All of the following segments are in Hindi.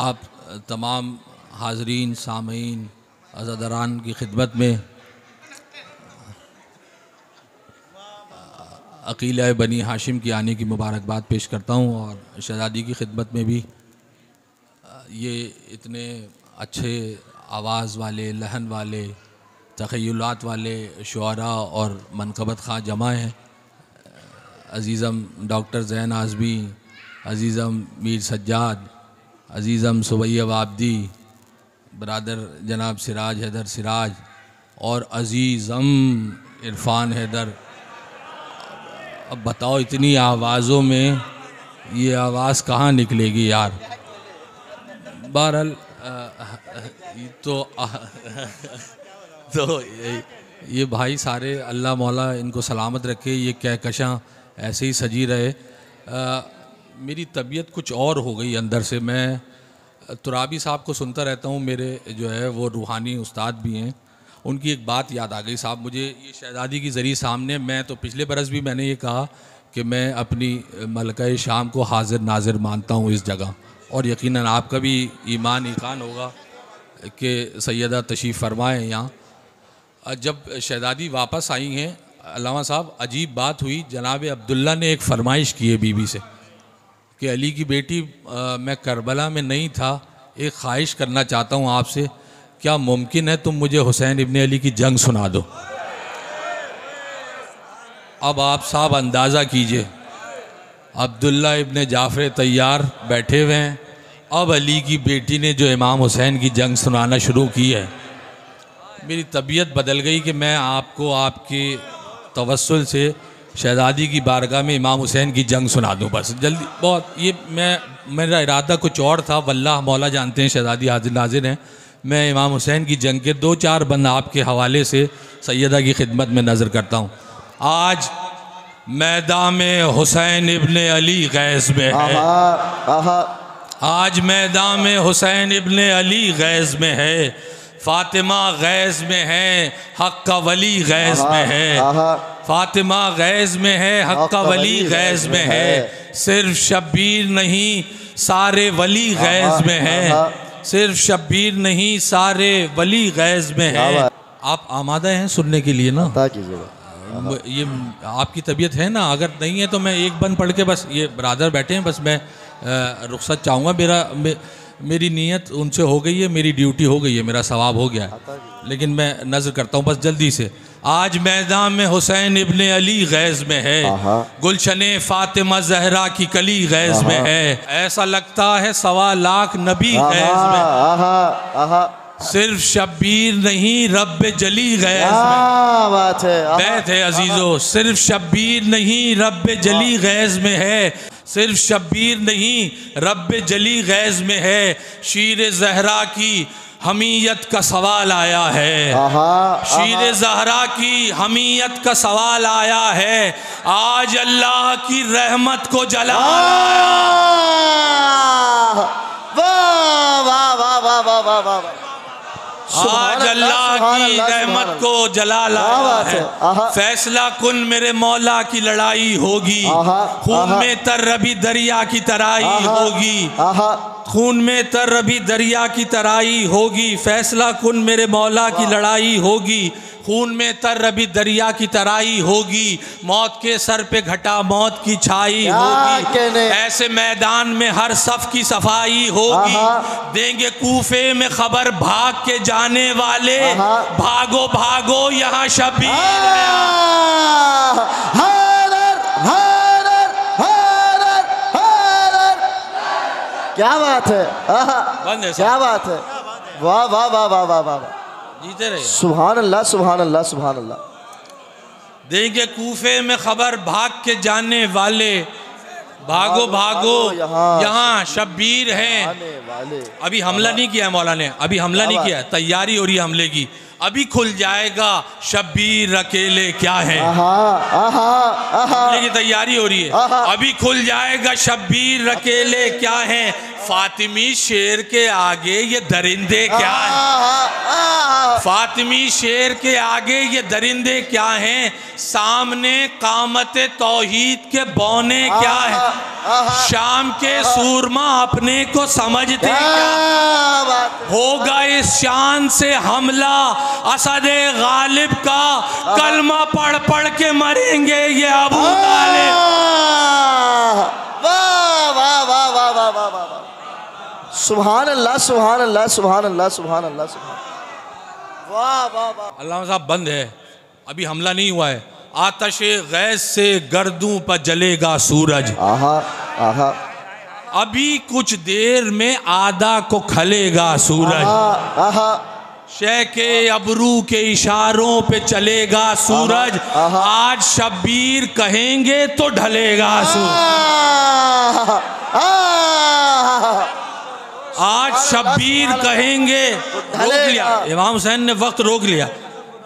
आप तमाम हाज़रीन सामीन अज़ादरान की खिदमत में अक़ीला बनी हाशिम की आने की मुबारकबाद पेश करता हूँ और शहज़ादी की खिदमत में भी ये इतने अच्छे आवाज़ वाले, लहन वाले, तख़य्युलात वाले शुआरा और मनक़बत ख़ां जमा हैं। अज़ीज़म डॉक्टर ज़ैन आज़मी, अज़ीज़म मीर सज्जाद, अज़ीज़म सुबैयब आबदी, बरादर जनाब सिराज हैदर सिराज और अज़ीज़म इरफ़ान हैदर। अब बताओ इतनी आवाज़ों में ये आवाज़ कहाँ निकलेगी यार। बहरहाल तो ये भाई सारे अल्लाह मौला इनको सलामत रखे, ये कहकशां ऐसे ही सजी रहे। मेरी तबीयत कुछ और हो गई अंदर से। मैं तुराबी साहब को सुनता रहता हूँ, मेरे जो है वो रूहानी उस्ताद भी हैं। उनकी एक बात याद आ गई साहब मुझे, ये शहज़ादी की ज़रिए सामने। मैं तो पिछले बरस भी मैंने ये कहा कि मैं अपनी मलका शाम को हाजिर नाजिर मानता हूँ इस जगह, और यकीनन आपका भी ईमान इकान होगा कि सैयदा तशरीफ़ फरमाएँ यहाँ। जब शहज़ादी वापस आई हैं अल्लामा साहब, अजीब बात हुई। जनाब अब्दुल्ला ने एक फ़रमाइश की है बीबी से कि अली की बेटी, मैं करबला में नहीं था, एक ख्वाहिश करना चाहता हूँ आपसे, क्या मुमकिन है तुम मुझे हुसैन इब्ने अली की जंग सुना दो। अब आप साहब अंदाज़ा कीजिए, अब्दुल्ला इब्ने जाफ़र तैयार बैठे हुए हैं, अब अली की बेटी ने जो इमाम हुसैन की जंग सुनाना शुरू की है। मेरी तबीयत बदल गई कि मैं आपको आपके तवस्सुल से शहज़ादी की बारगाह में इमाम हुसैन की जंग सुना दूं बस जल्दी बहुत। ये मेरा इरादा कुछ और था, वल्लाह मौला जानते हैं शहज़ादी हाजिर नाजिर हैं। मैं इमाम हुसैन की जंग के 2-4 बंद आपके हवाले से सैयदा की खिदमत में नज़र करता हूँ। आज मैदान में हुसैन इब्ने अली गैज़ में है, आज मैदान में हुसैन इब्ने अली गैज़ में है, फ़ातिमा गैज़ में है, हक़ का वली गैज़ में है, फ़ातिमा गैज़ में है, हक़ का वली गैज़ में है। सिर्फ शब्बीर नहीं सारे वली गैज़ में है, सिर्फ शब्बीर नहीं सारे वली गैज़ में है। आप आमादा हैं सुनने के लिए ना? ये आपकी तबीयत है ना? अगर नहीं है तो मैं एक बंद पढ़ के बस, ये ब्रादर बैठे हैं, बस मैं रुखसत चाहूँगा। मेरी नीयत उनसे हो गई है, मेरी ड्यूटी हो गई है, मेरा सवाब हो गया है, लेकिन मैं नज़र करता हूँ बस जल्दी से। आज मैदान में हुसैन इब्ने अली गैज़ में है, गुलशने फ़ातिमा ज़हरा की कली गैज़ में है, ऐसा लगता है 1.25 लाख नबी गैज़ में। सिर्फ शब्बीर नहीं रब्बे जली गैज़ में। बैत है अजीज़ो, सिर्फ शब्बीर नहीं रब्बे जली गैज़ में है, सिर्फ शब्बीर नहीं रब्बे जली गैज़ में है। शीर ज़हरा की हमीयत का सवाल आया है, शीर ज़हरा की हमीयत का सवाल आया है। आज अल्लाह की रहमत को जलाल आया। आज अल्लाह की रहमत को जलाल आया है। फैसला कुन मेरे मौला की लड़ाई होगी, खून में तर रबी दरिया की तराई होगी, खून में तर रबी दरिया की तराई होगी। फैसला कुन मेरे मौला की लड़ाई होगी, खून में तर रबी दरिया की तराई होगी। मौत के सर पे घटा मौत की छाई होगी, ऐसे मैदान में हर सफ की सफाई होगी। देंगे कूफे में खबर भाग के जाने वाले, भागो भागो यहाँ शब्बीर क्या बात है, क्या बात है, वाह वाह वाह वाह वाह वाह, जीते रहे। सुभान अल्लाह सुभान अल्लाह सुभान अल्लाह। देंगे कूफे में खबर भाग के जाने वाले, भागो भागो यहाँ शब्बीर हैं। अभी हमला नहीं किया है मौला ने, अभी हमला नहीं किया, तैयारी हो रही है हमले की। अभी खुल जाएगा शब्बीर अकेले क्या है, हमले की तैयारी हो रही है। अभी खुल जाएगा शब्बीर अकेले क्या है, फातिमी शेर के आगे ये दरिंदे क्या है। फातिमी शेर के आगे ये दरिंदे क्या हैं, सामने कामत तौहीद के बौने क्या है, शाम के सूरमा अपने को समझते क्या, होगा इस शान से हमला असद गालिब का, कलमा पढ़ पढ़ के मरेंगे ये अबू तालिब। वाह वाह वाह वाह वाह वाह वाह, सुभान अल्लाह सुभान अल्लाह सुभान अल्लाह सुभान अल्लाह सुभान, वाह वाह वाह। अल्लाह साहब बंद है, अभी हमला नहीं हुआ है। आतशे गैस से गर्दों पर जलेगा सूरज, आहा आहा, अभी कुछ देर में आधा को खलेगा सूरज, आहा आहा, शह के अबरू के इशारों पे चलेगा सूरज, आज शब्बीर कहेंगे तो ढलेगा सूरज, आज शब्बीर कहेंगे। रोक लिया इमाम हुसैन ने, वक्त रोक लिया।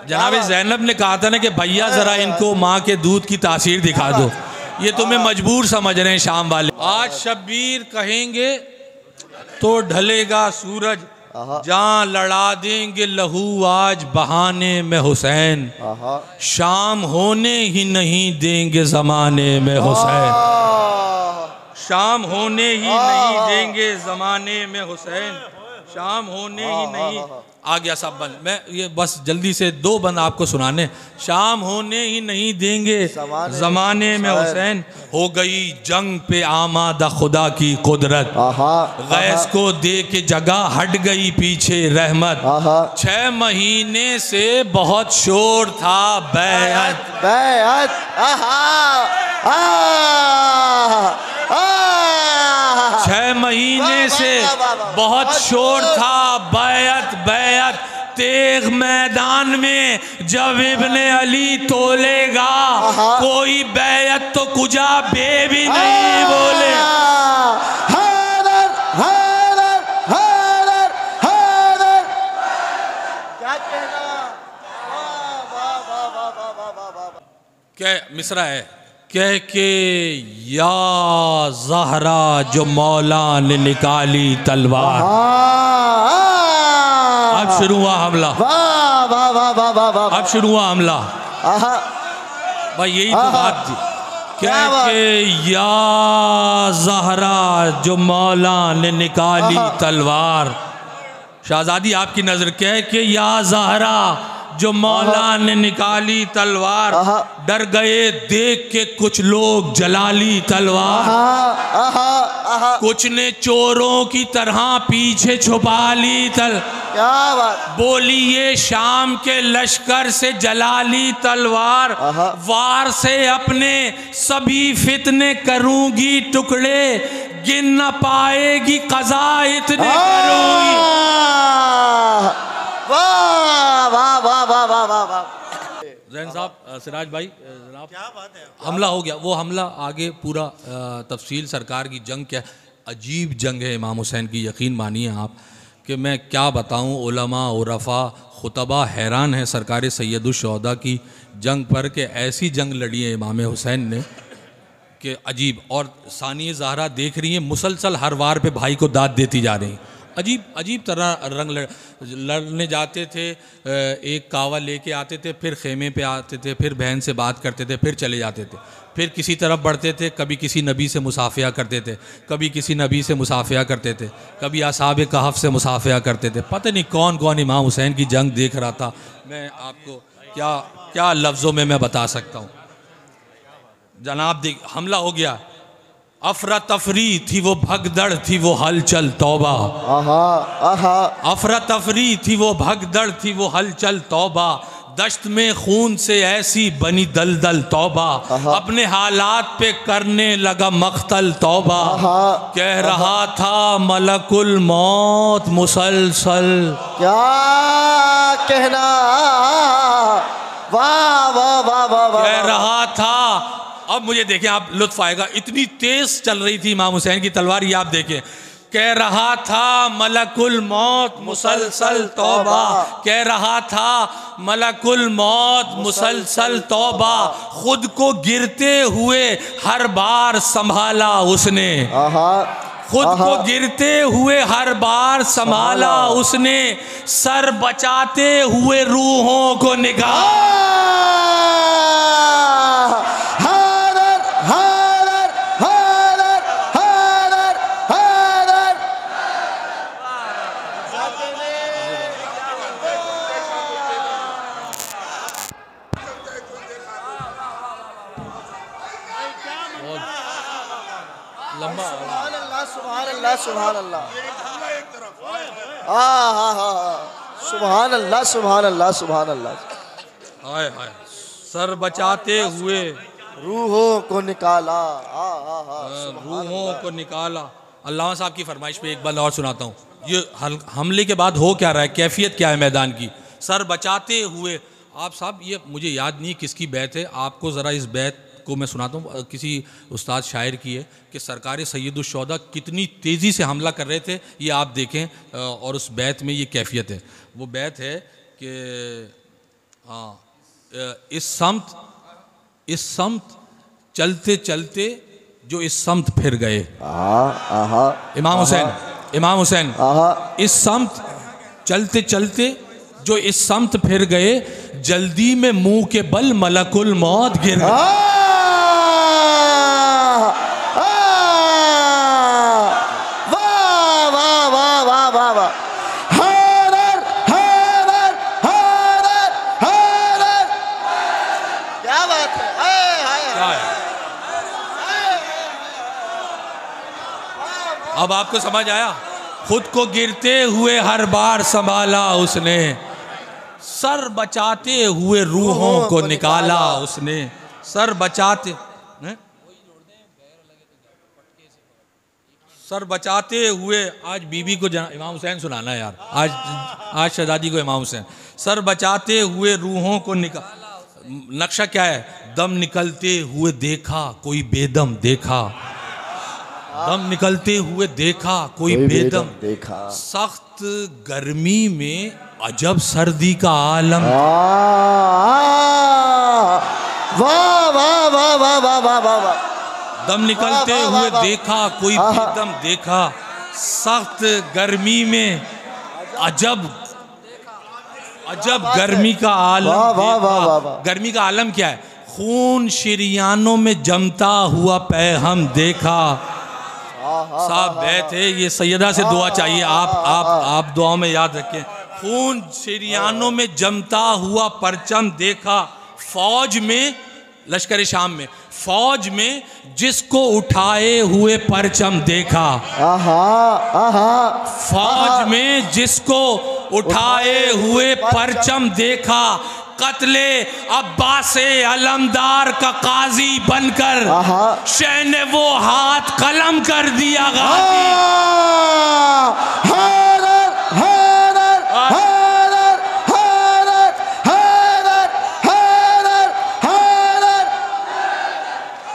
जनाब ज़ैनब ने कहा था ना कि भैया जरा इनको माँ के दूध की तासीर दिखा दो, ये तुम्हें मजबूर समझ रहे हैं शाम वाले। आज शब्बीर कहेंगे तो ढलेगा सूरज, जहाँ लड़ा देंगे लहू आज बहाने में हुसैन, शाम होने ही नहीं देंगे जमाने में हुसैन, शाम होने ही नहीं देंगे जमाने में हुसैन, शाम होने ही नहीं। आ गया सब बंद, मैं ये बस जल्दी से दो बंद आपको सुनाने। शाम होने ही नहीं देंगे जमाने में हुसैन, हो गई जंग पे आमादा खुदा की कुदरत, गैस को दे के जगह हट गई पीछे रहमत, 6 महीने से बहुत शोर था बैअत, बैअत, 6 महीने से बहुत शोर था बैअत बैअत, तेग मैदान में जब इब्ने अली तोलेगा, कोई बैअत तो कुजा बे भी नहीं बोले। हैदर हैदर हैदर हैदर, क्या कहना, वाह वाह वाह वाह वाह वाह वाह। क्या मिसरा है, कह के या ज़हरा जो मौला ने निकाली तलवार, अब शुरू हुआ हमला, वाह वाह वाह वाह वाह वाह, अब शुरू हुआ हमला। भाई यही तो बात थी, कह के या ज़हरा जो मौला ने निकाली तलवार, शहजादी आपकी नजर, कह के या ज़हरा जो मौला ने निकाली तलवार, डर गए देख के कुछ लोग जलाली तलवार, कुछ ने चोरों की तरह पीछे छुपा ली क्या बात, बोली ये शाम के लश्कर से जलाली तलवार, वार से अपने सभी फितने करूंगी टुकड़े, गिन न पाएगी कज़ा इतने करूंगी। वाह वाह वाह वाह वाह वाह वाह। जैन साहब, सिराज भाई, जनाब क्या बात है, हमला हो गया। वो हमला आगे पूरा तफसील सरकार की जंग, क्या अजीब जंग है इमाम हुसैन की, यकीन मानिए आप कि मैं क्या बताऊं। उलमा उरफा खुतबा हैरान है सरकार सैयदुश्शुहदा की जंग पर कि ऐसी जंग लड़ी है इमाम हुसैन ने कि अजीब। और सानिया ज़हरा देख रही हैं मुसलसल हर वार पे भाई को दाद देती जा रही, अजीब अजीब तरह रंग लड़ने जाते थे। एक कावा लेके आते थे, फिर खेमे पे आते थे, फिर बहन से बात करते थे, फिर चले जाते थे, फिर किसी तरफ बढ़ते थे, कभी किसी नबी से मुसाफिया करते थे, कभी किसी नबी से मुसाफिया करते थे, कभी असहाबे कहफ से मुसाफिया करते थे। पता नहीं कौन कौन इमाम हुसैन की जंग देख रहा था। मैं आपको क्या क्या लफ्ज़ों में मैं बता सकता हूँ। जनाब देख, हमला हो गया, अफरा तफरी थी वो भगदड़ थी वो हलचल तौबा, अफरा तफरी थी वो भगदड़ थी वो हलचल तौबा, दश्त में खून से ऐसी बनी दलदल तौबा, अपने हालात पे करने लगा मख्तल तौबा, कह रहा था मलकुल मौत मुसलसल। क्या कहना, वाह वाह वाह वाह, कह रहा था। अब मुझे देखें आप, लुत्फ आएगा, इतनी तेज चल रही थी इमाम हुसैन की तलवार, ये आप देखें। कह रहा था मलकुल मौत मुसलसल तौबा, कह रहा था मलकुल मौत मुसलसल तौबा, खुद को गिरते हुए हर बार संभाला उसने, खुद को गिरते हुए हर बार संभाला उसने, सर बचाते हुए रूहों को निकाला। लंबा सुभान अल्लाह सुभान अल्लाह सुभान अल्लाह सुभान अल्लाह सुभान अल्लाह। हाय हाय, सर बचाते हुए रूहों को निकाला, रूहों को निकाला। अल्लामा साहब की फरमाइश पे एक बार और सुनाता हूँ। ये हमले के बाद हो क्या रहा है, कैफियत क्या है मैदान की। सर बचाते हुए, आप साहब ये मुझे याद नहीं किसकी बैत है, आपको ज़रा इस बैत को मैं सुनाता हूँ। किसी उस्ताद शायर की है कि सरकार सैयदुश्शोहदा कितनी तेज़ी से हमला कर रहे थे, ये आप देखें। और उस बैत में ये कैफियत है। वो बैत है कि इस समत चलते चलते जो इस समत फिर गए। इमाम हुसैन इस समत चलते चलते जो इस समत फिर गए, जल्दी में मुंह के बल मलकुल मौत गिर गए। अब आपको समझ आया। खुद को गिरते हुए हर बार संभाला उसने, सर बचाते हुए रूहों को निकाला उसने। सर बचाते हुए, आज बीबी को इमाम हुसैन सुनाना है यार, आज शहजादी को इमाम हुसैन। सर बचाते हुए रूहों को निकाला। नक्शा क्या है, दम निकलते हुए देखा कोई बेदम देखा, दम निकलते हुए देखा कोई बेदम देखा, सख्त गर्मी में अजब सर्दी का आलम। वाह वाह वाह वाह वाह वाह वाह। दम निकलते हुए देखा कोई बेदम देखा, सख्त गर्मी में अजब गर्मी का आलम देखा। गर्मी का आलम क्या है, खून शिरियानों में जमता हुआ पैहम देखा। साहब बैत है ये, सैयदा से दुआ चाहिए, आप दुआ में याद रखें। खून शिरियानों में जमता हुआ परचम देखा, फौज में, लश्कर शाम में फौज में जिसको उठाए हुए परचम देखा। फौज में जिसको उठाए हुए परचम देखा, कत्ले अब्बासे अलमदार का काजी बनकर शह ने वो हाथ कलम कर दिया गाजी।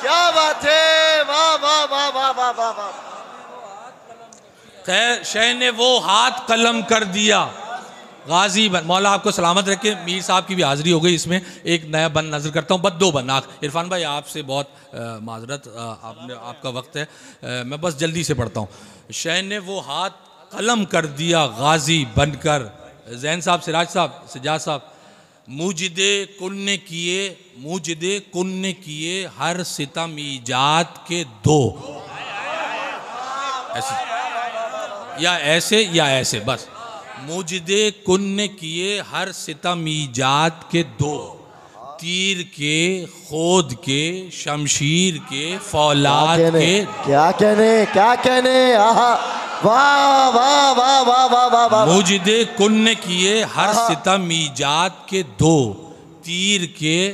क्या बात है, वाह वाह वाह वाह वाह वाह वाह। खैर शह ने वो हाथ कलम कर दिया गाजी बन। मौला आपको सलामत रखे। मीर साहब की भी हाज़िरी हो गई इसमें। एक नया बंद नजर करता हूँ, बस दो बंद। इरफान भाई आपसे बहुत माजरत, आपका वक्त है, मैं बस जल्दी से पढ़ता हूँ। शह ने वो हाथ कलम कर दिया गाजी बनकर। जैन साहब, सिराज साहब, सजाद साहब। मुजदे कुन ने किए हर सितम ईजाद के दो। ऐसे या ऐसे बस। मुजदे कुन ने किए हर सितम ईजाद के दो, तीर के, खोद के, शमशीर के, फौलाद के। क्या कहने वाह वाह वाह वाह वाह वाह वाह। मुजदे कुन ने किए हर सितम ईजाद के दो, तीर के,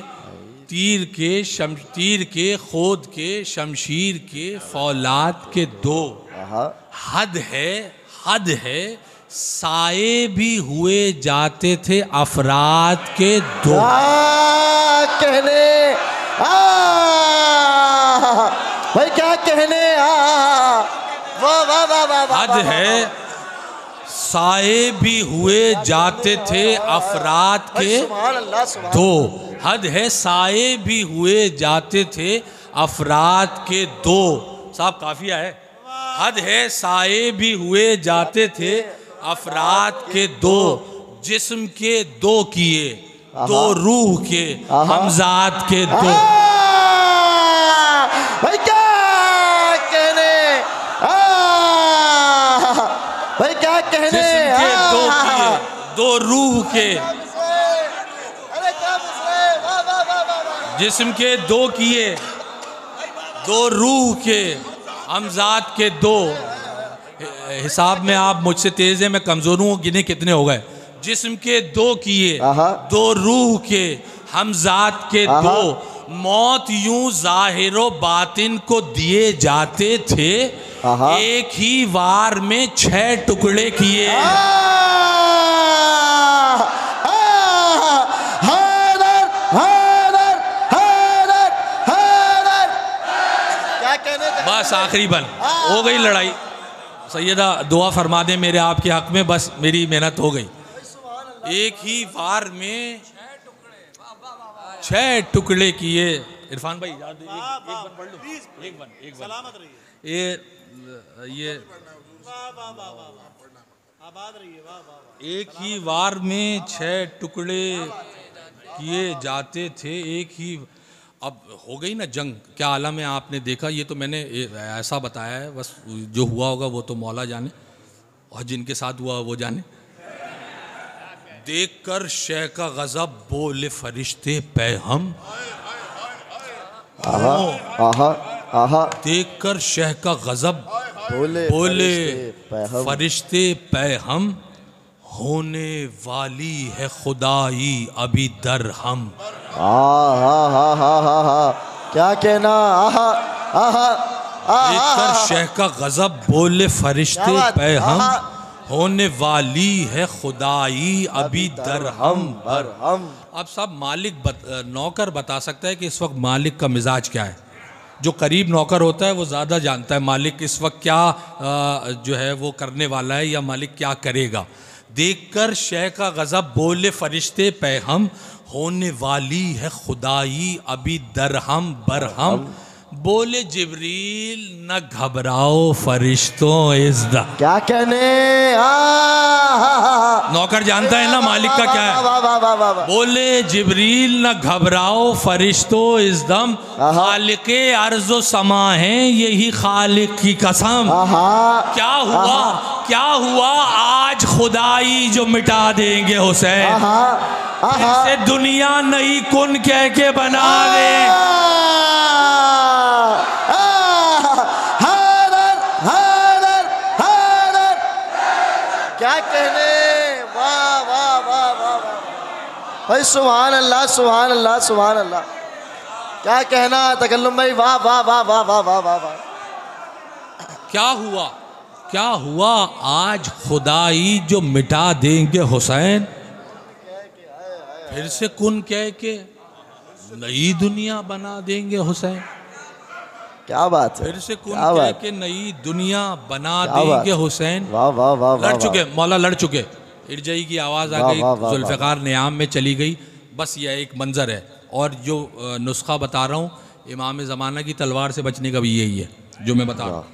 खोद के, शमशीर के, फौलाद के दो। हद है साए भी हुए जाते थे अफराद के दो। कहने भाई, क्या कहने वाह वाह वाह वाह। हद है साए भी हुए जाते थे अफराद के दो। हद है साए भी हुए जाते थे अफराद के दो। साहब काफिया है। हद है साए भी हुए जाते थे अफराद के दो, जिस्म के दो किए, दो रूह के हमजात के दो। भाई क्या कहने, भाई क्या कहने, जिस्म के दो किए, दो रूह के, अरे क्या वाह वाह वाह वाह, जिस्म के दो किए, दो रूह के हमजात के दो। हिसाब में आप मुझसे तेज है, मैं कमजोर हूँ, गिने कितने हो गए। जिस्म के दो किए, दो रूह के हमजात के दो, मौत यूं जाहिरो बातिन को दिए जाते थे, एक ही वार में 6 टुकड़े किए। बस आखिरी बन हो गई लड़ाई। सैयदा दुआ फरमा दे मेरे आपके हक में, बस मेरी मेहनत हो गई। एक ही वार में 6 टुकड़े किए। इरफान भाई याद एक बन पढ़ लो, एक बन सलामत रहिए। ये एक ही वार में 6 टुकड़े किए जाते थे, एक ही। अब हो गई ना जंग, क्या आलम है आपने देखा। ये तो मैंने ऐसा बताया है, बस जो हुआ होगा वो तो मौला जाने, और जिनके साथ हुआ वो जाने। देखकर शह का गजब बोले फरिश्ते पैहम, देखकर शह का गजब बोले फरिश्ते पैहम, होने वाली है खुदाई अभी दरहम। क्या कहना, देखकर शह का गजब बोले फरिश्ते पैहम, होने वाली है खुदाई अभी दरहम बरहम। अब सब मालिक नौकर बता सकता है कि इस वक्त मालिक का मिजाज क्या है। जो करीब नौकर होता है वो ज़्यादा जानता है मालिक इस वक्त क्या जो है वो करने वाला है, या मालिक क्या करेगा। देखकर शह का गजब बोले फरिश्ते पैहम, होने वाली है खुदाई अभी दरहम बरहम। बोले जिब्रील न घबराओ फरिश्तों इज़्दा। क्या कहने, नौकर जानता है ना मालिक का क्या है। बोले जिब्रील न घबराओ फरिश्तों इज़्दम, खालिके अर्ज़ो समा है यही खालिक की कसम। क्या हुआ, क्या हुआ आज खुदाई जो मिटा देंगे हुसैन, से दुनिया नई कुन कह के बना दे। क्या कहने, वाह वाह वाह वाह भाई, सुभान अल्लाह सुभान अल्लाह सुभान अल्लाह। क्या कहना तकल्लुम भाई, वाह वाह वाह वाह वाह वाह वाह वाह। क्या हुआ, क्या हुआ आज खुदाई जो मिटा देंगे हुसैन, फिर से कुन कह के नई दुनिया बना देंगे हुसैन। क्या बात है, फिर से कुन कह के नई दुनिया बना देंगे हुसैन। वाह वाह वाह, लड़ चुके मौला, लड़ चुके। इरजाई की आवाज़ आ गई, जुल्फ़िकार नियाम में चली गई। बस यह एक मंजर है, और जो नुस्खा बता रहा हूँ इमाम ज़माना की तलवार से बचने का भी यही है जो मैं बता रहा हूँ।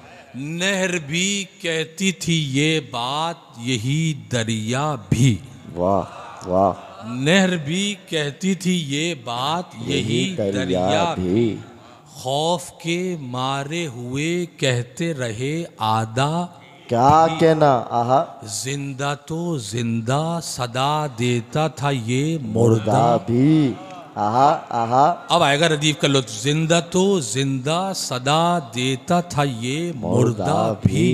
नहर भी कहती थी ये बात, यही दरिया भी। वाह वाह। नहर भी कहती थी ये बात, यही दरिया भी। खौफ के मारे हुए कहते रहे आदा, क्या कहना, आहा। जिंदा तो जिंदा सदा देता था ये मुर्दा भी। आहा आहा। अब आएगा रदीफ कर लो। जिंदा तो जिंदा सदा देता था ये मुर्दा भी,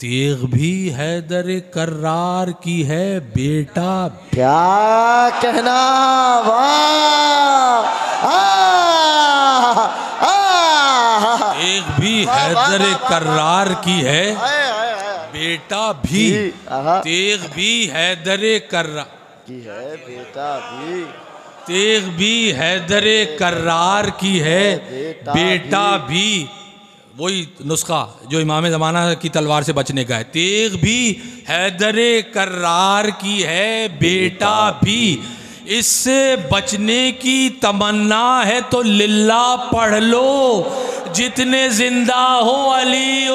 तेग भी हैदर कर्रार की है बेटा। क्या कहना, वाह। तेग भी हैदर कर्रार की है बेटा भी, तेग भी हैदर कर्रार की है बेटा भी, तेग भी हैदर कर्रार की है बेटा भी। वही नुस्खा जो इमाम ज़माना की तलवार से बचने का है। तेग भी हैदर कर्रार की है बेटा भी, इससे बचने की तमन्ना है तो लिल्ला पढ़ लो, जितने जिंदा हो अली